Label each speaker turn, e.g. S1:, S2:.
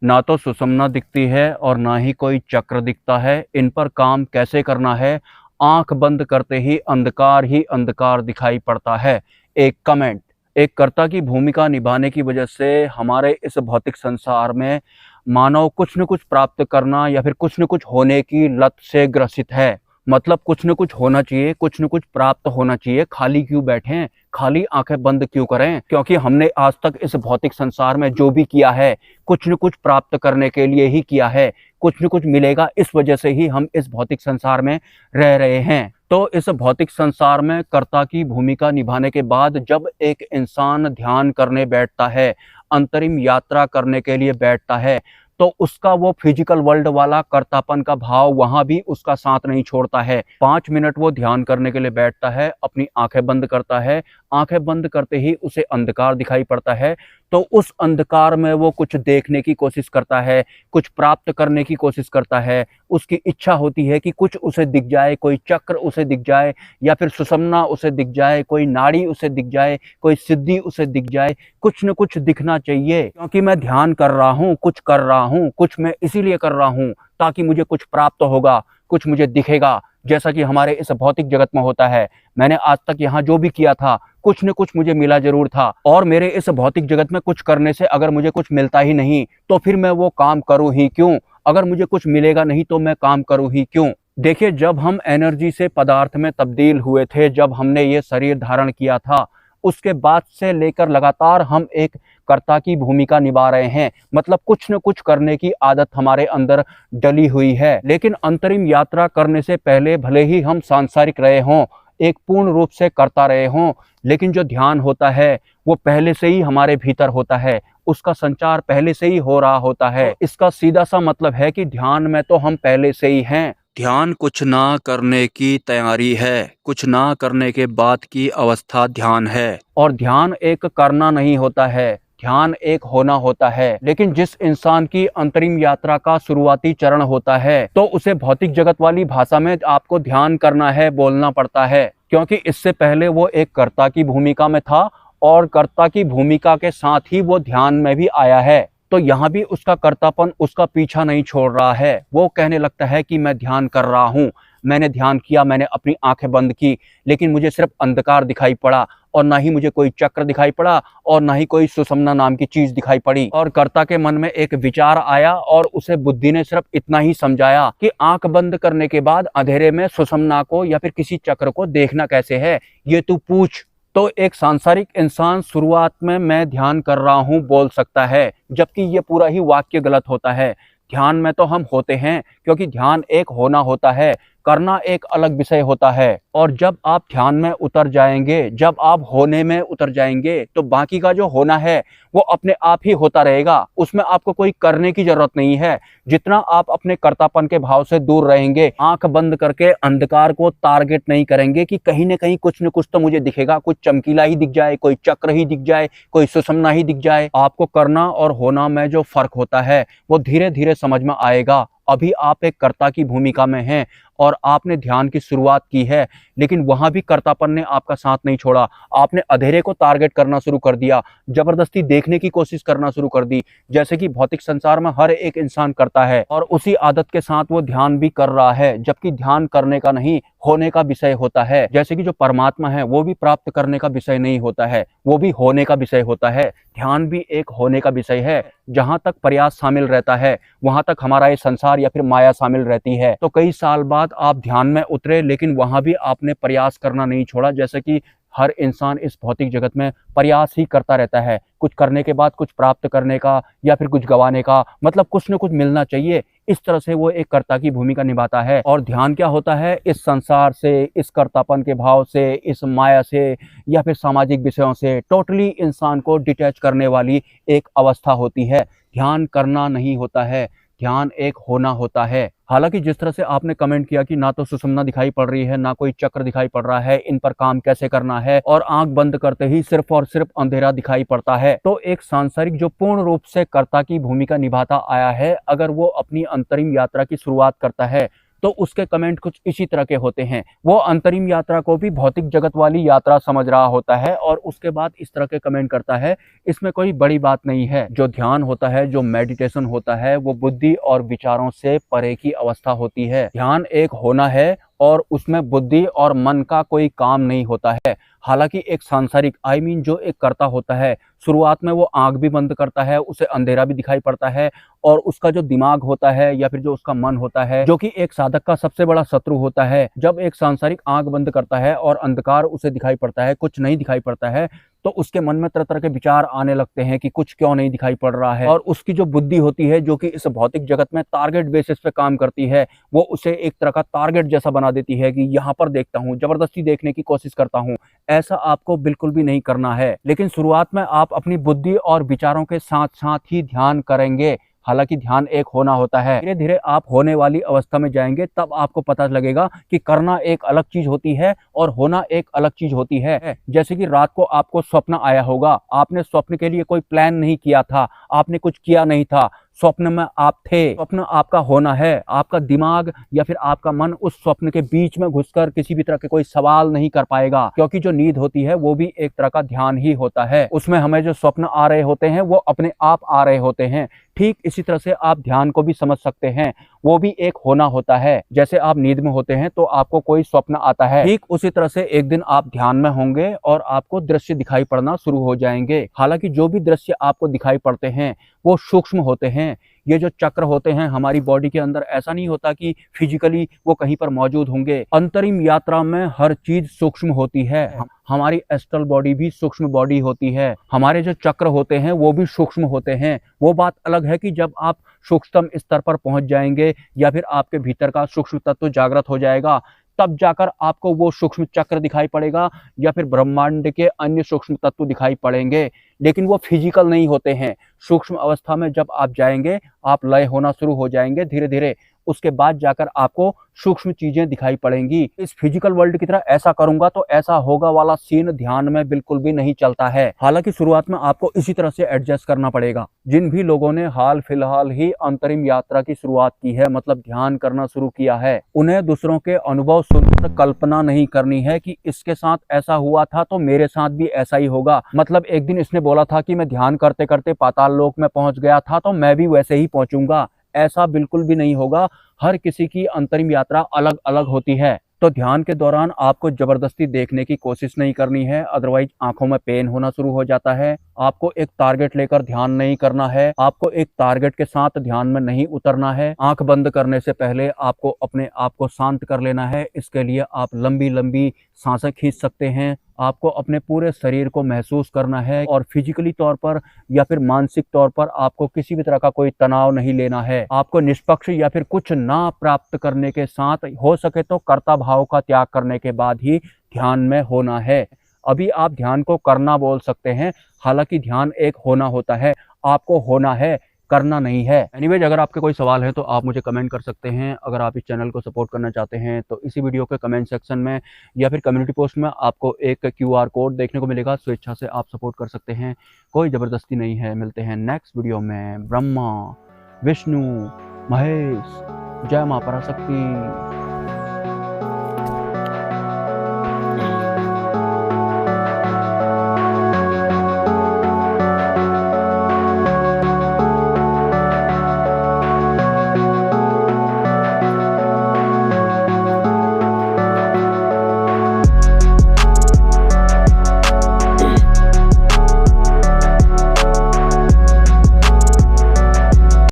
S1: ना तो सुषुम्ना दिखती है और ना ही कोई चक्र दिखता है। इन पर काम कैसे करना है? आंख बंद करते ही अंधकार दिखाई पड़ता है। एक कमेंट। एक कर्ता की भूमिका निभाने की वजह से हमारे इस भौतिक संसार में मानव कुछ न कुछ प्राप्त करना या फिर कुछ न कुछ होने की लत से ग्रसित है। मतलब कुछ न कुछ होना चाहिए, कुछ न कुछ प्राप्त होना चाहिए। खाली क्यों बैठें, खाली आंखें बंद क्यों करें? क्योंकि हमने आज तक इस भौतिक संसार में जो भी किया है कुछ न कुछ प्राप्त करने के लिए ही किया है। कुछ न कुछ मिलेगा, इस वजह से ही हम इस भौतिक संसार में रह रहे हैं। तो इस भौतिक संसार में कर्ता की भूमिका निभाने के बाद जब एक इंसान ध्यान करने बैठता है, अंतरिम यात्रा करने के लिए बैठता है, तो उसका वो फिजिकल वर्ल्ड वाला कर्तापन का भाव वहां भी उसका साथ नहीं छोड़ता है। 5 मिनट वो ध्यान करने के लिए बैठता है, अपनी आंखें बंद करता है। आंखें बंद करते ही उसे अंधकार दिखाई पड़ता है। तो उस अंधकार में वो कुछ देखने की कोशिश करता है, कुछ प्राप्त करने की कोशिश करता है। उसकी इच्छा होती है कि कुछ उसे दिख जाए, कोई चक्र उसे दिख जाए, या फिर सुषुम्ना उसे दिख जाए, कोई नाड़ी उसे दिख जाए, कोई सिद्धि उसे दिख जाए। कुछ न कुछ दिखना चाहिए, क्योंकि मैं ध्यान कर रहा हूँ, कुछ कर रहा हूँ, कुछ मैं इसीलिए कर रहा हूँ ताकि मुझे कुछ प्राप्त होगा, कुछ मुझे दिखेगा। जैसा कि हमारे इस भौतिक जगत में होता है, मैंने आज तक यहाँ जो भी किया था कुछ न कुछ मुझे मिला जरूर था। और मेरे इस भौतिक जगत में कुछ करने से अगर मुझे कुछ मिलता ही नहीं तो फिर मैं वो काम करूँ ही क्यों? अगर मुझे कुछ मिलेगा नहीं तो मैं काम करूँ ही क्यों? देखिए, जब हम एनर्जी से पदार्थ में तब्दील हुए थे, जब हमने ये शरीर धारण किया था, उसके बाद से लेकर लगातार हम एक कर्ता की भूमिका निभा रहे हैं। मतलब कुछ न कुछ करने की आदत हमारे अंदर डली हुई है। लेकिन अंतरिम यात्रा करने से पहले भले ही हम सांसारिक रहे हों, एक पूर्ण रूप से करता रहे हों, लेकिन जो ध्यान होता है वो पहले से ही हमारे भीतर होता है। उसका संचार पहले से ही हो रहा होता है। इसका सीधा सा मतलब है कि ध्यान में तो हम पहले से ही हैं। ध्यान कुछ ना करने की तैयारी है, कुछ ना करने के बाद की अवस्था ध्यान है। और ध्यान एक करना नहीं होता है, ध्यान एक होना होता है। लेकिन जिस इंसान की अंतरिम यात्रा का शुरुआती चरण होता है तो उसे भौतिक जगत वाली भाषा में आपको ध्यान करना है बोलना पड़ता है, क्योंकि इससे पहले वो एक कर्ता की भूमिका में था और कर्ता की भूमिका के साथ ही वो ध्यान में भी आया है। तो यहाँ भी उसका कर्तापन उसका पीछा नहीं छोड़ रहा है। वो कहने लगता है कि मैं ध्यान कर रहा हूँ, मैंने ध्यान किया, मैंने अपनी आंखें बंद की, लेकिन मुझे सिर्फ अंधकार दिखाई पड़ा और ना ही मुझे कोई चक्र दिखाई पड़ा और ना ही कोई सुषुम्ना नाम की चीज दिखाई पड़ी। और कर्ता के मन में एक विचार आया और उसे बुद्धि ने सिर्फ इतना ही समझाया कि आंख बंद करने के बाद अंधेरे में सुषुम्ना को या फिर किसी चक्र को देखना कैसे है, ये तू पूछ। तो एक सांसारिक इंसान शुरुआत में मैं ध्यान कर रहा हूं बोल सकता है, जबकि ये पूरा ही वाक्य गलत होता है। ध्यान में तो हम होते हैं, क्योंकि ध्यान एक होना होता है, करना एक अलग विषय होता है। और जब आप ध्यान में उतर जाएंगे, जब आप होने में उतर जाएंगे, तो बाकी का जो होना है वो अपने आप ही होता रहेगा। उसमें आपको कोई करने की जरूरत नहीं है। जितना आप अपने कर्तापन के भाव से दूर रहेंगे, आंख बंद करके अंधकार को टारगेट नहीं करेंगे कि कहीं ना कहीं कुछ न कुछ तो मुझे दिखेगा, कुछ चमकीला ही दिख जाए, कोई चक्र ही दिख जाए, कोई सुषुम्ना ही दिख जाए। आपको करना और होना में जो फर्क होता है वो धीरे धीरे समझ में आएगा। अभी आप एक कर्ता की भूमिका में हैं और आपने ध्यान की शुरुआत की है, लेकिन वहां भी कर्तापन ने आपका साथ नहीं छोड़ा। आपने अंधेरे को टारगेट करना शुरू कर दिया, जबरदस्ती देखने की कोशिश करना शुरू कर दी, जैसे कि भौतिक संसार में हर एक इंसान करता है। और उसी आदत के साथ वो ध्यान भी कर रहा है, जबकि ध्यान करने का नहीं, होने का विषय होता है। जैसे कि जो परमात्मा है वो भी प्राप्त करने का विषय नहीं होता है, वो भी होने का विषय होता है। ध्यान भी एक होने का विषय है। जहां तक प्रयास शामिल रहता है वहां तक हमारा ये संसार या फिर माया शामिल रहती है। तो कई साल बाद आप ध्यान में उतरे, लेकिन वहां भी आपने प्रयास करना नहीं छोड़ा। जैसे कि हर इंसान इस भौतिक जगत में प्रयास ही करता रहता है, कुछ करने के बाद कुछ प्राप्त करने का या फिर कुछ गंवाने का, मतलब कुछ न कुछ मिलना चाहिए। इस तरह से वो एक कर्ता की भूमिका निभाता है। और ध्यान क्या होता है? इस संसार से, इस कर्तापन के भाव से, इस माया से या फिर सामाजिक विषयों से टोटली इंसान को डिटैच करने वाली एक अवस्था होती है। ध्यान करना नहीं होता है, ध्यान एक होना होता है। हालांकि जिस तरह से आपने कमेंट किया कि ना तो सुषुम्ना दिखाई पड़ रही है, ना कोई चक्र दिखाई पड़ रहा है, इन पर काम कैसे करना है, और आंख बंद करते ही सिर्फ और सिर्फ अंधेरा दिखाई पड़ता है, तो एक सांसारिक जो पूर्ण रूप से कर्ता की भूमिका निभाता आया है, अगर वो अपनी अंतरिम यात्रा की शुरुआत करता है तो उसके कमेंट कुछ इसी तरह के होते हैं। वो अंतरिम यात्रा को भी भौतिक जगत वाली यात्रा समझ रहा होता है और उसके बाद इस तरह के कमेंट करता है। इसमें कोई बड़ी बात नहीं है। जो ध्यान होता है, जो मेडिटेशन होता है, वो बुद्धि और विचारों से परे की अवस्था होती है। ध्यान एक होना है और उसमें बुद्धि और मन का कोई काम नहीं होता है। हालांकि एक सांसारिक जो एक कर्ता होता है, शुरुआत में वो आंख भी बंद करता है, उसे अंधेरा भी दिखाई पड़ता है और उसका जो दिमाग होता है या फिर जो उसका मन होता है, जो कि एक साधक का सबसे बड़ा शत्रु होता है, जब एक सांसारिक आंख बंद करता है और अंधकार उसे दिखाई पड़ता है, कुछ नहीं दिखाई पड़ता है, तो उसके मन में तरह तरह के विचार आने लगते हैं कि कुछ क्यों नहीं दिखाई पड़ रहा है। और उसकी जो बुद्धि होती है, जो कि इस भौतिक जगत में टारगेट बेसिस पे काम करती है, वो उसे एक तरह का टारगेट जैसा बना देती है कि यहाँ पर देखता हूँ, जबरदस्ती देखने की कोशिश करता हूँ। ऐसा आपको बिल्कुल भी नहीं करना है। लेकिन शुरुआत में आप अपनी बुद्धि और विचारों के साथ साथ ही ध्यान करेंगे। हालांकि ध्यान एक होना होता है। धीरे धीरे आप होने वाली अवस्था में जाएंगे, तब आपको पता लगेगा कि करना एक अलग चीज होती है और होना एक अलग चीज होती है। जैसे कि रात को आपको स्वप्न आया होगा, आपने स्वप्न के लिए कोई प्लान नहीं किया था, आपने कुछ किया नहीं था, स्वप्न में आप थे। स्वप्न आपका होना है। आपका दिमाग या फिर आपका मन उस स्वप्न के बीच में घुसकर किसी भी तरह के कोई सवाल नहीं कर पाएगा, क्योंकि जो नींद होती है वो भी एक तरह का ध्यान ही होता है। उसमें हमें जो स्वप्न आ रहे होते हैं वो अपने आप आ रहे होते हैं। ठीक इसी तरह से आप ध्यान को भी समझ सकते हैं, वो भी एक होना होता है। जैसे आप नींद में होते हैं तो आपको कोई स्वप्न आता है, ठीक उसी तरह से एक दिन आप ध्यान में होंगे और आपको दृश्य दिखाई पड़ना शुरू हो जाएंगे। हालांकि जो भी दृश्य आपको दिखाई पड़ते हैं वो सूक्ष्म होते हैं। ये जो चक्र होते हैं हमारी बॉडी के अंदर, ऐसा नहीं होता कि फिजिकली वो कहीं पर मौजूद होंगे। अंतरिम यात्रा में हर चीज सूक्ष्म होती है। हमारी एस्ट्रल बॉडी भी सूक्ष्म बॉडी होती है। हमारे जो चक्र होते हैं वो भी सूक्ष्म होते हैं। वो बात अलग है कि जब आप सूक्ष्मतम स्तर पर पहुंच जाएंगे या फिर आपके भीतर का सूक्ष्म तत्व जागृत हो जाएगा, तब जाकर आपको वो सूक्ष्म चक्र दिखाई पड़ेगा या फिर ब्रह्मांड के अन्य सूक्ष्म तत्व दिखाई पड़ेंगे। लेकिन वो फिजिकल नहीं होते हैं। सूक्ष्म अवस्था में जब आप जाएंगे, आप लय होना शुरू हो जाएंगे धीरे धीरे। उसके बाद जाकर आपको सूक्ष्म चीजें दिखाई पड़ेंगी। इस फिजिकल वर्ल्ड की तरह ऐसा करूंगा तो ऐसा होगा वाला सीन ध्यान में बिल्कुल भी नहीं चलता है। हालांकि शुरुआत में आपको इसी तरह से एडजस्ट करना पड़ेगा। जिन भी लोगों ने हाल फिलहाल ही अंतरिम यात्रा की शुरुआत की है, मतलब ध्यान करना शुरू किया है, उन्हें दूसरों के अनुभव सुनकर कल्पना नहीं करनी है कि इसके साथ ऐसा हुआ था तो मेरे साथ भी ऐसा ही होगा। मतलब एक दिन इसने बोला था कि मैं ध्यान करते करते पाताल लोक में पहुंच गया था तो मैं भी वैसे ही पहुंचूंगा। ऐसा बिल्कुल भी नहीं होगा। हर किसी की अंतरिम यात्रा अलग अलग होती है। तो ध्यान के दौरान आपको जबरदस्ती देखने की कोशिश नहीं करनी है, अदरवाइज आंखों में पेन होना शुरू हो जाता है। आपको एक टारगेट लेकर ध्यान नहीं करना है, आपको एक टारगेट के साथ ध्यान में नहीं उतरना है। आंख बंद करने से पहले आपको अपने आप को शांत कर लेना है। इसके लिए आप लंबी लंबी सांसें खींच सकते हैं। आपको अपने पूरे शरीर को महसूस करना है और फिजिकली तौर पर या फिर मानसिक तौर पर आपको किसी भी तरह का कोई तनाव नहीं लेना है। आपको निष्पक्ष या फिर कुछ ना प्राप्त करने के साथ, हो सके तो कर्ता भाव का त्याग करने के बाद ही ध्यान में होना है। अभी आप ध्यान को करना बोल सकते हैं, हालांकि ध्यान एक होना होता है। आपको होना है, करना नहीं है। एनीवेज, अगर आपके कोई सवाल है तो आप मुझे कमेंट कर सकते हैं। अगर आप इस चैनल को सपोर्ट करना चाहते हैं तो इसी वीडियो के कमेंट सेक्शन में या फिर कम्युनिटी पोस्ट में आपको एक QR कोड देखने को मिलेगा। स्वेच्छा से आप सपोर्ट कर सकते हैं, कोई ज़बरदस्ती नहीं है। मिलते हैं नेक्स्ट वीडियो में। ब्रह्मा, विष्णु, महेश, जय मां पराशक्ति।